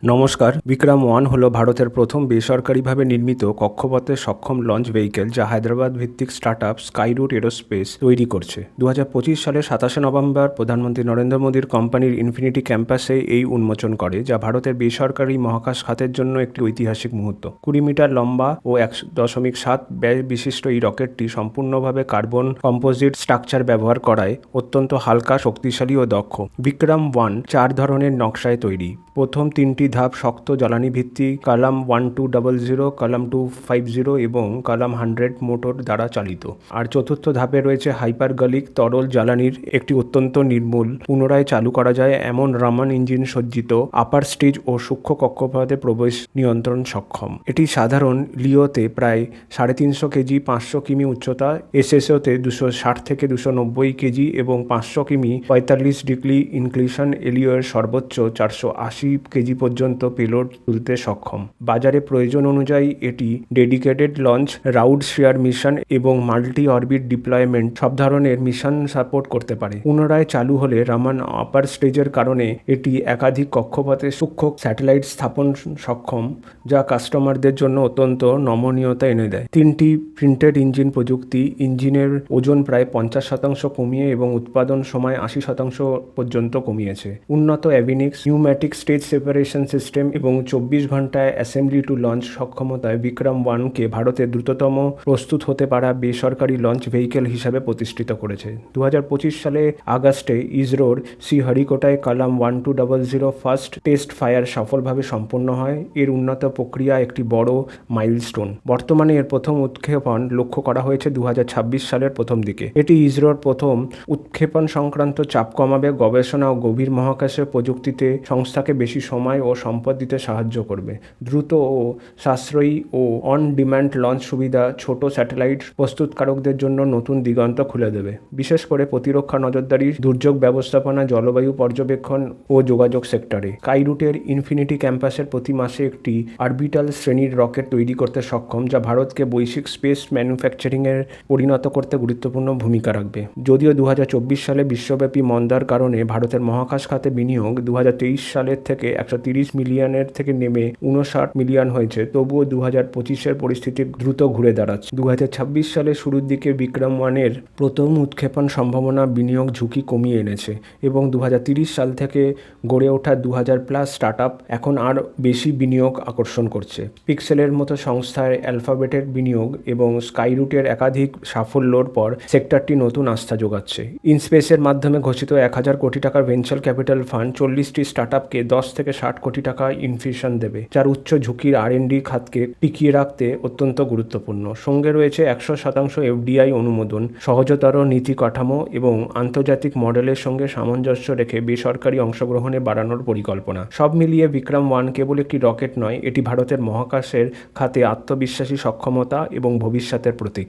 নমস্কার। বিক্রম ওয়ান হল ভারতের প্রথম বেসরকারিভাবে নির্মিত কক্ষপথে সক্ষম লঞ্চ ভেহিকেল যা হায়দ্রাবাদ ভিত্তিক স্টার্টআপ স্কাইরুট এরোস্পেস তৈরি করছে। 2025 সালের 27 নভেম্বর প্রধানমন্ত্রী নরেন্দ্র মোদীর কোম্পানির ইনফিনিটি ক্যাম্পাসে এই উন্মোচন করে, যা ভারতের বেসরকারি মহাকাশ খাতের জন্য একটি ঐতিহাসিক মুহূর্ত। 20 মিটার লম্বা ও 1.7 ব্যয় বিশিষ্ট এই রকেটটি সম্পূর্ণভাবে কার্বন কম্পোজিট স্ট্রাকচার ব্যবহার করায় অত্যন্ত হালকা, শক্তিশালী ও দক্ষ। বিক্রম ওয়ান 4 ধরনের নকশায় তৈরি। প্রথম 3টি ধাপ শক্ত জ্বালানি ভিত্তিক কালাম 1200, কালাম 250 এবং কালাম 100 মোটর দ্বারা চালিত। আর চতুর্থ ধাপে রয়েছে হাইপারগলিক তরল জ্বালানির একটি অত্যন্ত নির্মূল, পুনরায় চালু করা যায় এমন রামান ইঞ্জিন সজ্জিত আপার স্টেজ ও সূক্ষ্ম কক্ষপথে প্রবেশ নিয়ন্ত্রণ সক্ষম। এটি সাধারণ লিওতে প্রায় 350 কেজি, 500 কিমি উচ্চতা, এসএসওতে 260 থেকে 290 কেজি এবং 500 কিমি 45 ডিগ্রি ইনক্লিনেশন, এলিওর সর্বোচ্চ 480 কেজি পর্যন্ত পেলোড তুলতে সক্ষম। বাজারে প্রয়োজন অনুযায়ী এটি ডেডিকেটেড লঞ্চ, রাউড শেয়ার মিশন এবং মাল্টি অরবিট ডিপ্লয়মেন্ট সব ধরনের মিশন সাপোর্ট করতে পারে। পুনরায় চালু হলে রামান আপার স্টেজের কারণে এটি একাধিক কক্ষপথে সূক্ষ্ম স্যাটেলাইট স্থাপন সক্ষম, যা কাস্টমারদের জন্য অত্যন্ত নমনীয়তা এনে দেয়। 3টি প্রিন্টেড ইঞ্জিন প্রযুক্তি ইঞ্জিনের ওজন প্রায় 50% কমিয়ে এবং উৎপাদন সময় 80% পর্যন্ত কমিয়েছে। উন্নত অ্যাভিনিক্স নিউম্যাটিক স্টেজ সেপারেশন সিস্টেম এবং 24 ঘন্টায় অ্যাসেম্বলি টু লঞ্চ সক্ষমতায় বিক্রম ওয়ানকে ভারতের দ্রুততম প্রস্তুত হতে পারা বেসরকারি লঞ্চ ভেহিকেল হিসাবে প্রতিষ্ঠিত করেছে। 2025 সালে আগস্টে ইসরোর শ্রীহরিকোটায় কালাম 1200 ফার্স্ট টেস্ট ফায়ার সফলভাবে সম্পন্ন হয়। এর উন্নত প্রক্রিয়া একটি বড় মাইলস্টোন। বর্তমানে এর প্রথম উৎক্ষেপণ লক্ষ্য করা হয়েছে 2026 সালের প্রথম দিকে। এটি ইসরোর প্রথম উৎক্ষেপণ সংক্রান্ত চাপ কমাবে, গবেষণা ও গভীর মহাকাশের প্রযুক্তিতে সংস্থাকে বেশি সময় ও সম্পদ দিতে সাহায্য করবে। দ্রুত ও সাশ্রয়ী ও অন ডিম্যান্ড লঞ্চ সুবিধা ছোট স্যাটেলাইট প্রস্তুতকারকদের জন্য নতুন দিগন্ত খুলে দেবে, বিশেষ করে প্রতিরক্ষা, নজরদারি, দুর্যোগ ব্যবস্থাপনা, জলবায়ু পর্যবেক্ষণ ও যোগাযোগ সেক্টরে। স্কাইরুটের ইনফিনিটি ক্যাম্পাসের প্রতি মাসে একটি অরবিটাল শ্রেণীর রকেট তৈরি করতে সক্ষম, যা ভারতকে বৈশ্বিক স্পেস ম্যানুফ্যাকচারিংয়ের পরিণত করতে গুরুত্বপূর্ণ ভূমিকা রাখবে। যদিও 2024 সালে বিশ্বব্যাপী মন্দার কারণে ভারতের মহাকাশ খাতে বিনিয়োগ 2023 সালের থেকে 130 মিলিয়নের থেকে নেমে 59 মিলিয়ন হয়েছে, তবুও 2025-এর পরিস্থিতি দ্রুত ঘুরে দাঁড়াচ্ছে। 2026 সালের শুরুর দিকে বিক্রম ওয়ানের প্রথম উৎক্ষেপণ সম্ভাবনা বিনিয়োগ ঝুঁকি কমিয়ে এনেছে এবং 2030 সাল থেকে গড়ে ওঠা 2000+ স্টার্টআপ এখন আর বেশি বিনিয়োগ আকর্ষণ করছে। পিক্সেলের মতো সংস্থার অ্যালফাবেটের বিনিয়োগ এবং স্কাইরুটের একাধিক সাফল্যর পর সেক্টরটি নতুন আস্থা যোগাচ্ছে। ইনস্পেসের মাধ্যমে ঘোষিত 1000 কোটি টাকার ভেঞ্চার ক্যাপিটাল ফান্ড 40টি স্টার্টআপকে 10 থেকে 60 কোটি টাকা ইনফিউশন দেবে, যার উচ্চ ঝুঁকির R&D খাতকে টিকিয়ে রাখতে অত্যন্ত গুরুত্বপূর্ণ। সঙ্গে রয়েছে 100% FDI অনুমোদন, সহজতর নীতি কাঠামো এবং আন্তর্জাতিক মডেলের সঙ্গে সামঞ্জস্য রেখে বেসরকারি অংশগ্রহণে বাড়ানোর পরিকল্পনা। সব মিলিয়ে বিক্রম ওয়ান কেবল একটি রকেট নয়, এটি ভারতের মহাকাশের খাতে আত্মবিশ্বাসী সক্ষমতা এবং ভবিষ্যতের প্রতীক।